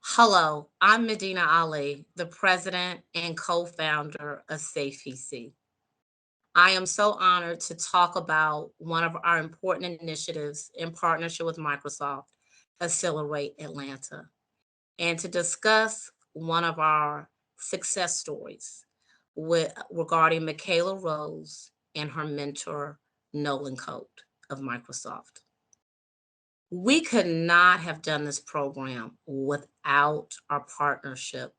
Hello, I'm Medina Ali, the president and co founder of SafePC. I am so honored to talk about one of our important initiatives in partnership with Microsoft, Accelerate Atlanta, and to discuss one of our success stories regarding Mickayla Rose and her mentor, Nolan Coat of Microsoft. We could not have done this program without our partnership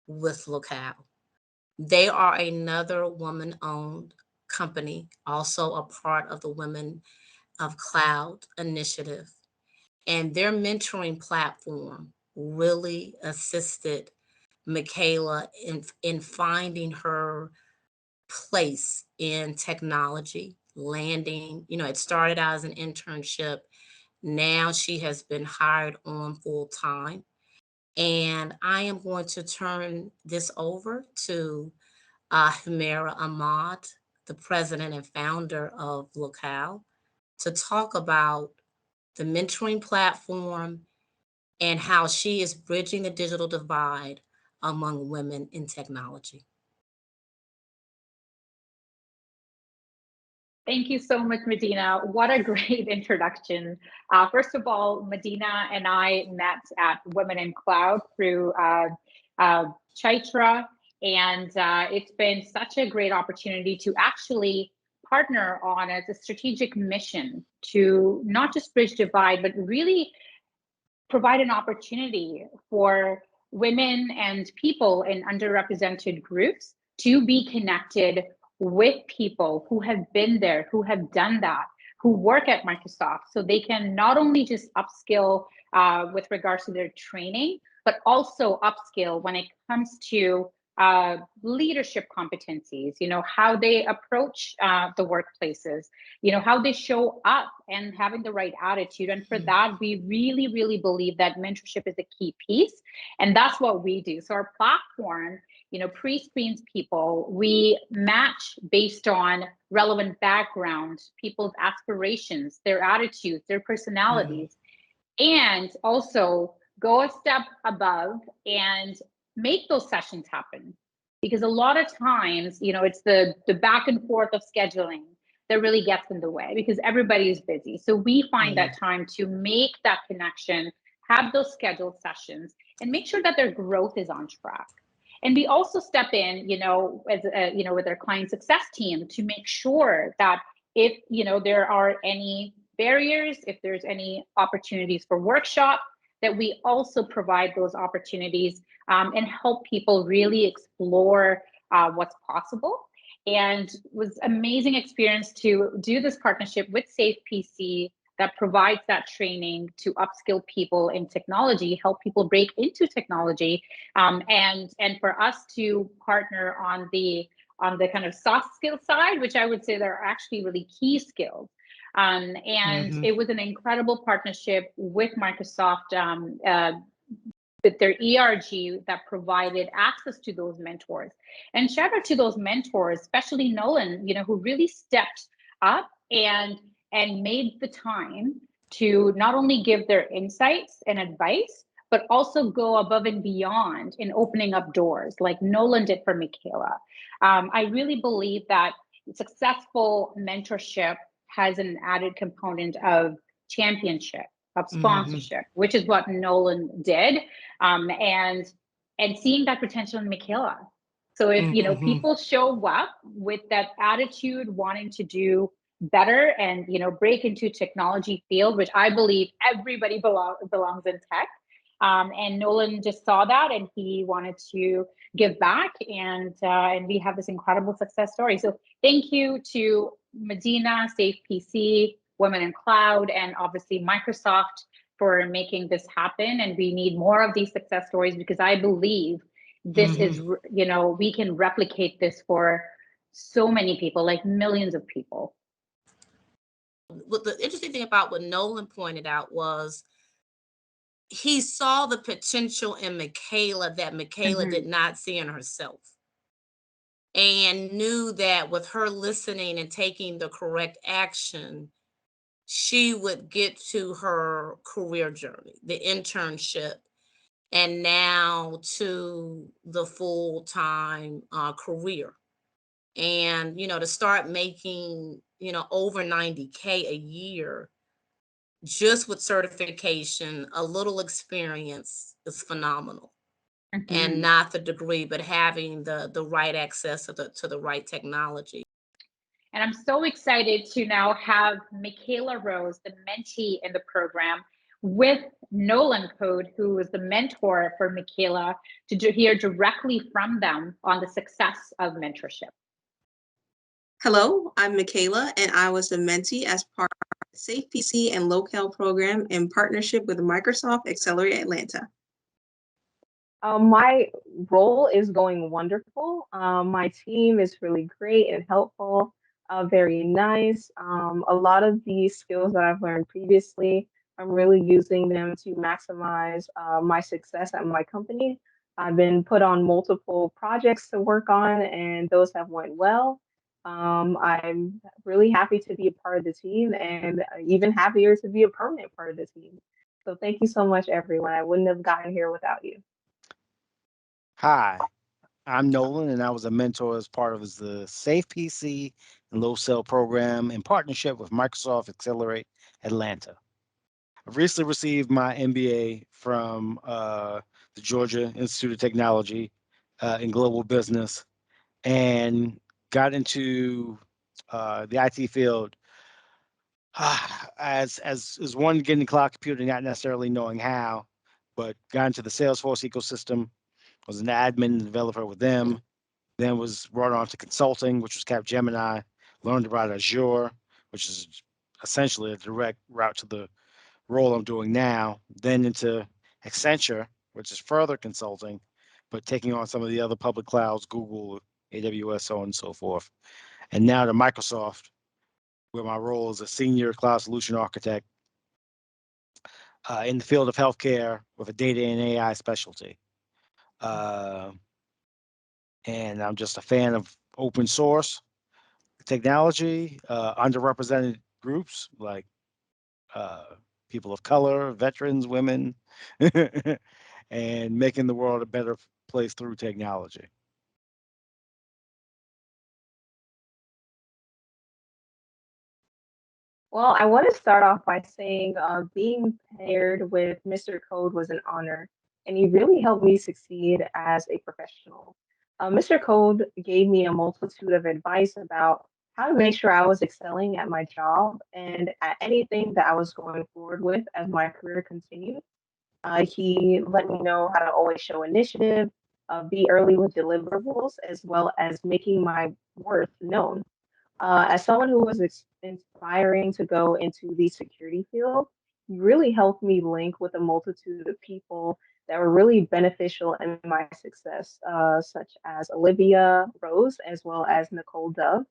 with Locale. They are another woman owned company, also a part of the Women of Cloud initiative. And their mentoring platform really assisted Mickayla in finding her place in technology, landing. It started out as an internship. Now she has been hired on full time. And I am going to turn this over to Humera Ahmad, the president and founder of Locale, to talk about the mentoring platform and how she is bridging the digital divide among women in technology. Thank you so much, Medina. What a great introduction. First of all, Medina and I met at Women in Cloud through uh, Chaitra, and it's been such a great opportunity to actually partner on as a strategic mission to not just bridge divide, but really provide an opportunity for women and people in underrepresented groups to be connected with people who have been there, who have done that, who work at Microsoft, so they can not only just upskill with regards to their training, but also upskill when it comes to leadership competencies, how they approach the workplaces, how they show up and having the right attitude. And for that, we really, really believe that mentorship is a key piece. And that's what we do. So our platform, pre-screens people. We match based on relevant background, people's aspirations, their attitudes, their Mhm. personalities, and also go a step above and make those sessions happen. Because a lot of times, it's the back and forth of scheduling that really gets in the way because everybody is busy. So we find Mhm. that time to make that connection, have those scheduled sessions, and make sure that their growth is on track. And we also step in, with our client success team to make sure that if there are any barriers, if there's any opportunities for workshop, that we also provide those opportunities and help people really explore what's possible. And it was amazing experience to do this partnership with Safe PC that provides that training to upskill people in technology, help people break into technology, and for us to partner on the kind of soft skill side, which I would say they're actually really key skills. And Mhm. it was an incredible partnership with Microsoft, with their ERG that provided access to those mentors. And shout out to those mentors, especially Nolan, who really stepped up and made the time to not only give their insights and advice, but also go above and beyond in opening up doors like Nolan did for Mickayla. I really believe that successful mentorship has an added component of championship, of Mhm. sponsorship, which is what Nolan did, and seeing that potential in Mickayla. So if Mhm. people show up with that attitude, wanting to do better and break into technology field, which I believe everybody belongs in tech. And Nolan just saw that and he wanted to give back, and we have this incredible success story. So thank you to Medina, Safe PC, Women in Cloud, and obviously Microsoft for making this happen. And we need more of these success stories because I believe this Mhm. is, we can replicate this for so many people, like millions of people. What the interesting thing about what Nolan pointed out was he saw the potential in Mickayla that Mickayla Hmm. did not see in herself, and knew that with her listening and taking the correct action, she would get to her career journey, the internship, and now to the full time career. And, to start making, over 90K a year just with certification, a little experience is phenomenal. And Mhm. not the degree, but having the right access to the right technology. And I'm so excited to now have Mickayla Rose, the mentee in the program, with Nolan Code, who is the mentor for Mickayla, hear directly from them on the success of mentorship. Hello, I'm Mickayla, and I was the mentee as part of the Safe PC and Locale program in partnership with Microsoft Accelerate Atlanta. My role is going wonderful. My team is really great and helpful, very nice. A lot of these skills that I've learned previously, I'm really using them to maximize my success at my company. I've been put on multiple projects to work on, and those have went well. I'm really happy to be a part of the team, and even happier to be a permanent part of the team. So thank you so much, everyone. I wouldn't have gotten here without you. Hi, I'm Nolan, and I was a mentor as part of the Safe PC and Low Cell program in partnership with Microsoft Accelerate Atlanta. I've recently received my MBA from the Georgia Institute of Technology in global business and got into the IT field as one getting cloud computing, not necessarily knowing how, but got into the Salesforce ecosystem, was an admin developer with them, then was brought on to consulting, which was Capgemini, learned about Azure, which is essentially a direct route to the role I'm doing now, then into Accenture, which is further consulting, but taking on some of the other public clouds, Google, AWS, so on and so forth. And now to Microsoft, where my role is a senior cloud solution architect in the field of healthcare with a data and AI specialty. Uh, and I'm just a fan of open source technology, underrepresented groups like uh, people of color, veterans, women, and making the world a better place through technology. Well, I want to start off by saying being paired with Mr. Code was an honor, and he really helped me succeed as a professional. Mr. Code gave me a multitude of advice about how to make sure I was excelling at my job and at anything that I was going forward with as my career continued. He let me know how to always show initiative, be early with deliverables, as well as making my worth known. As someone who was inspiring to go into the security field, you really helped me link with a multitude of people that were really beneficial in my success, such as Olivia Rose as well as Nicole Dove.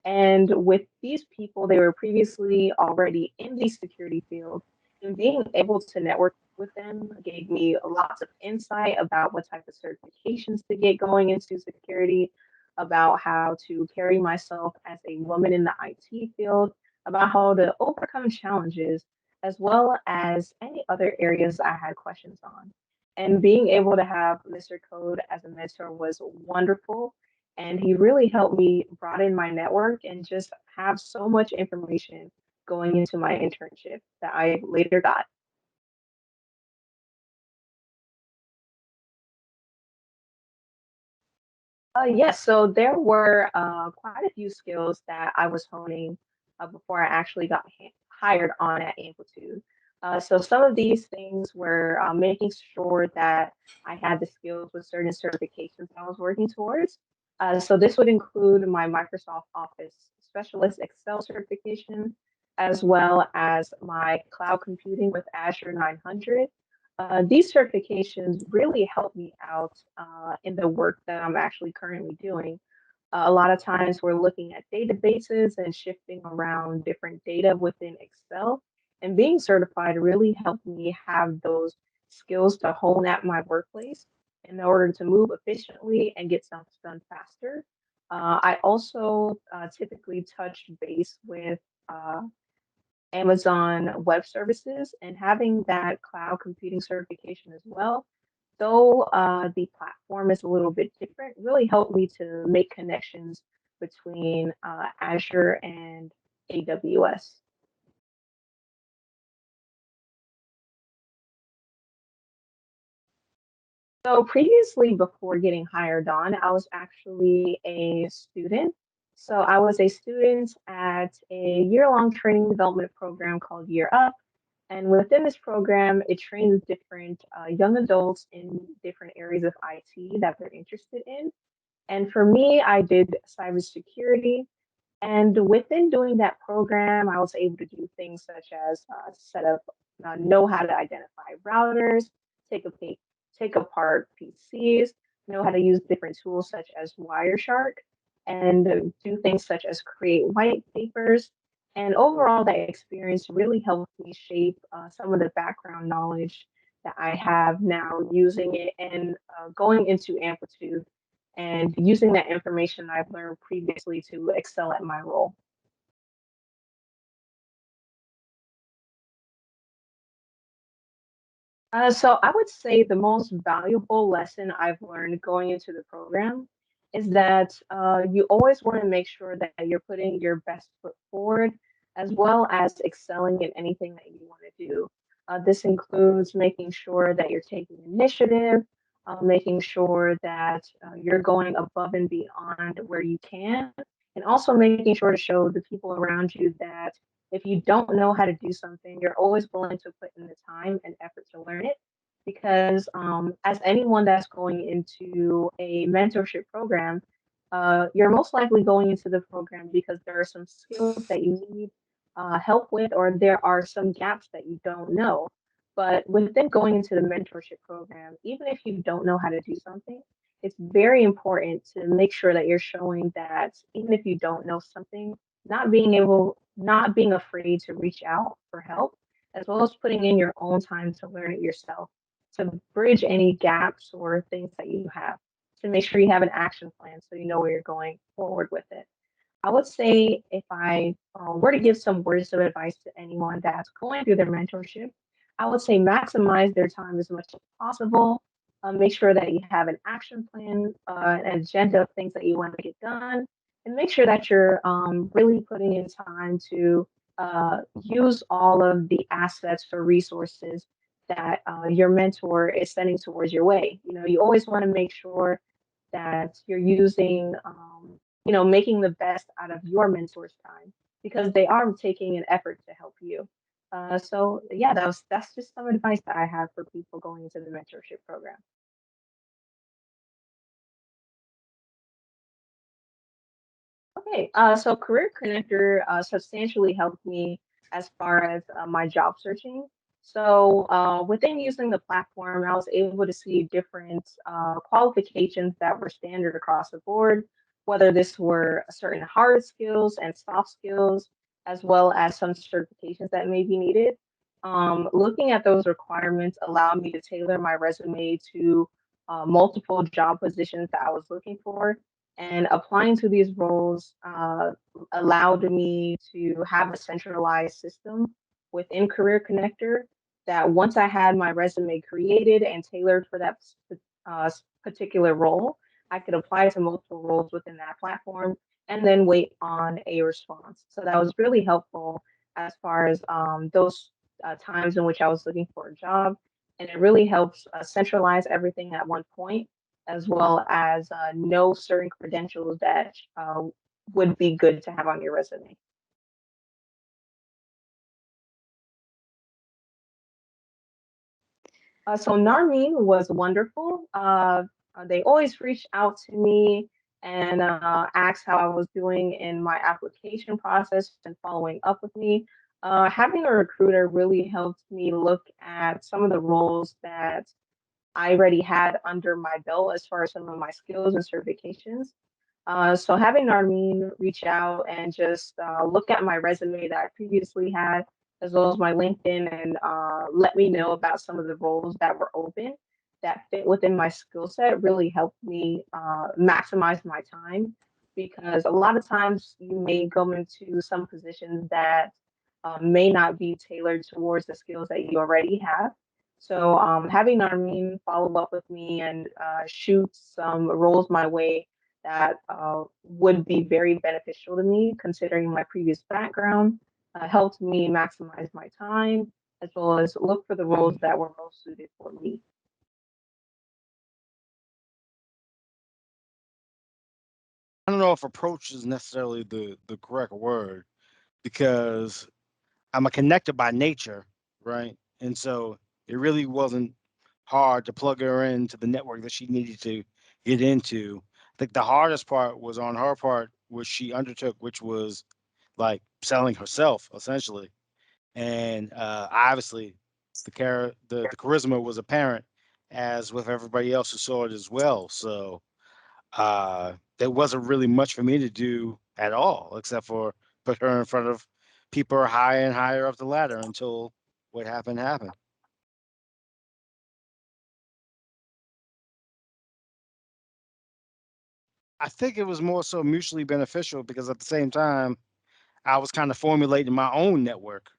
And with these people, they were previously already in the security field, and being able to network with them gave me lots of insight about what type of certifications to get going into security, about how to carry myself as a woman in the IT field, about how to overcome challenges, as well as any other areas I had questions on. And being able to have Mr. Code as a mentor was wonderful, and he really helped me broaden my network and just have so much information going into my internship that I later got. Yes, so there were quite a few skills that I was honing before I actually got hired on at Amplitude. So some of these things were making sure that I had the skills with certain certifications I was working towards. So this would include my Microsoft Office Specialist Excel certification, as well as my cloud computing with Azure 900. These certifications really help me out in the work that I'm actually currently doing. A lot of times we're looking at databases and shifting around different data within Excel, and being certified really helped me have those skills to hone at my workplace in order to move efficiently and get stuff done faster. I also typically touch base with uh, Amazon Web Services, and having that cloud computing certification as well though the platform is a little bit different, really helped me to make connections between Azure and AWS. So previously, before getting hired on, I was actually a student. So I was a student at a year-long training development program called Year Up. And within this program, it trains different young adults in different areas of IT that they're interested in. And for me, I did cybersecurity. And within doing that program, I was able to do things such as set up, know how to identify routers, take a pa- take apart PCs, know how to use different tools such as Wireshark, and do things such as create white papers. And overall, that experience really helped me shape some of the background knowledge that I have now using it and going into Amplitude and using that information I've learned previously to excel at my role. So I would say the most valuable lesson I've learned going into the program is that you always want to make sure that you're putting your best foot forward, as well as excelling in anything that you want to do. This includes making sure that you're taking initiative, making sure that you're going above and beyond where you can, and also making sure to show the people around you that if you don't know how to do something, you're always willing to put in the time and effort to learn it. Because as anyone that's going into a mentorship program, you're most likely going into the program because there are some skills that you need help with, or there are some gaps that you don't know. But within going into the mentorship program, even if you don't know how to do something, it's very important to make sure that you're showing that even if you don't know something, not being afraid to reach out for help, as well as putting in your own time to learn it yourself, to bridge any gaps or things that you have, to make sure you have an action plan so you know where you're going forward with it. I would say if I were to give some words of advice to anyone that's going through their mentorship, I would say maximize their time as much as possible. Make sure that you have an action plan, an agenda of things that you want to get done, and make sure that you're really putting in time to use all of the assets or resources that your mentor is sending towards your way. You know, you always want to make sure that you're using making the best out of your mentor's time because they are taking an effort to help you. So yeah, that's just some advice that I have for people going into the mentorship program. Okay, so Career Connector substantially helped me as far as my job searching. So within using the platform, I was able to see different qualifications that were standard across the board, whether this were certain hard skills and soft skills, as well as some certifications that may be needed. Looking at those requirements allowed me to tailor my resume to multiple job positions that I was looking for, and applying to these roles allowed me to have a centralized system within Career Connector that once I had my resume created and tailored for that particular role, I could apply to multiple roles within that platform and then wait on a response. So that was really helpful as far as those times in which I was looking for a job. And it really helps centralize everything at one point as well as know certain credentials that would be good to have on your resume. So Narmeen was wonderful. They always reached out to me and asked how I was doing in my application process and following up with me. Having a recruiter really helped me look at some of the roles that I already had under my belt as far as some of my skills and certifications. So having Narmeen reach out and just look at my resume that I previously had, as well as my LinkedIn, and let me know about some of the roles that were open that fit within my skill set really helped me maximize my time because a lot of times you may go into some positions that may not be tailored towards the skills that you already have. So having Narmeen follow up with me and shoot some roles my way that would be very beneficial to me, considering my previous background, helped me maximize my time as well as look for the roles Mhm. that were most suited for me. I don't know if approach is necessarily the correct word because I'm a connector by nature, right? And so it really wasn't hard to plug her into the network that she needed to get into. I think the hardest part was on her part, which she undertook, which was like selling herself essentially. And obviously, the charisma was apparent, as with everybody else who saw it as well. So there wasn't really much for me to do at all, except for put her in front of people higher and higher up the ladder until what happened happened. I think it was more so mutually beneficial because at the same time, I was kind of formulating my own network,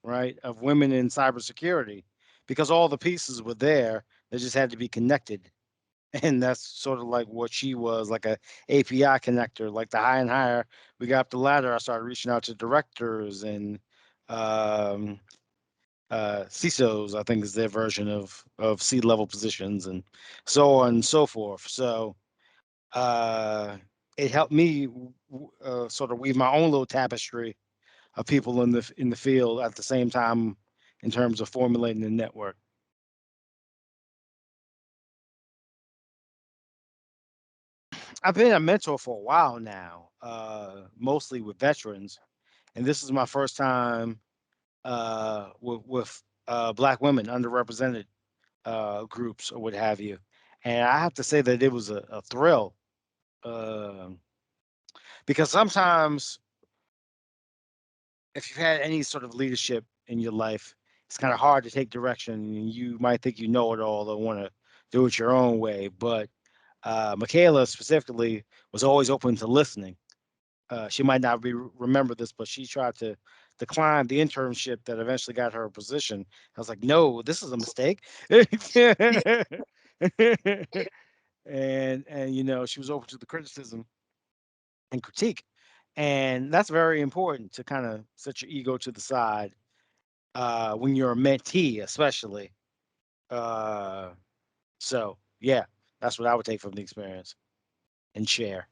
right, of women in cybersecurity because all the pieces were there. They just had to be connected. And that's sort of like what she was, like a API connector. Like the higher and higher we got up the ladder, I started reaching out to directors and um, CISOs, I think is their version of C-level positions, and so on and so forth. So uh, it helped me sort of weave my own little tapestry of people in the field at the same time in terms of formulating the network. I've been a mentor for a while now, mostly with veterans, and this is my first time with Black women, underrepresented groups or what have you. And I have to say that it was a thrill um because sometimes if you've had any sort of leadership in your life, it's kind of hard to take direction. And you might think you know it all or want to do it your own way. But Mickayla specifically was always open to listening. She might not remember this, but she tried to decline the internship that eventually got her a position. I was like, no, this is a mistake. And she was open to the criticism and critique. And that's very important to kind of set your ego to the side when you're a mentee, especially. Uh, so, yeah, that's what I would take from the experience and share.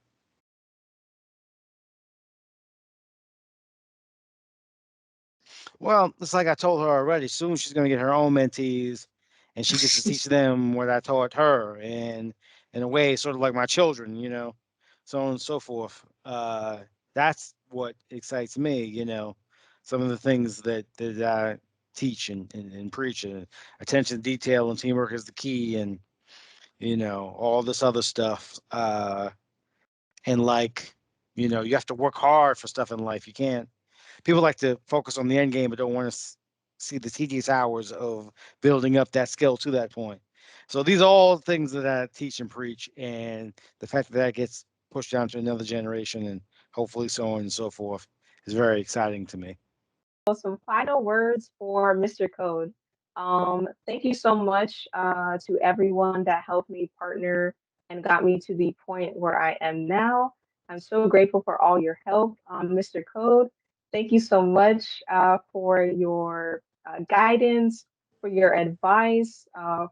Well, it's like I told her already. Soon she's going to get her own mentees, and she gets to teach them what I taught her, and in a way, sort of like my children, so on and so forth. That's what excites me, some of the things that I teach and preach, and attention to detail and teamwork is the key, and all this other stuff. And like, you have to work hard for stuff in life. You can't People like to focus on the end game, but don't want to see the tedious hours of building up that skill to that point. So these are all things that I teach and preach, and the fact that that gets pushed down to another generation and hopefully so on and so forth is very exciting to me. Some final words for Mr. Code. Thank you so much to everyone that helped me partner and got me to the point where I am now. I'm so grateful for all your help, Mr. Code. Thank you so much for your guidance, for your advice,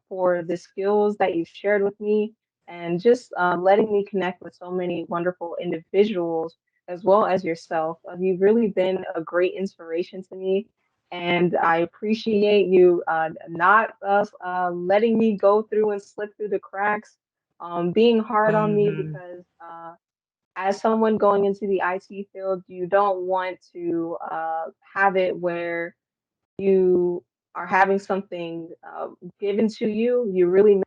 for the skills that you've shared with me, and just letting me connect with so many wonderful individuals as well as yourself. You've really been a great inspiration to me, and I appreciate you not letting me go through and slip through the cracks, being hard on me Mhm. because as someone going into the IT field, you don't want to have it where you are having something given to you. You really,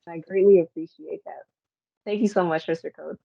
I greatly appreciate that. Thank you so much, Mr. Code.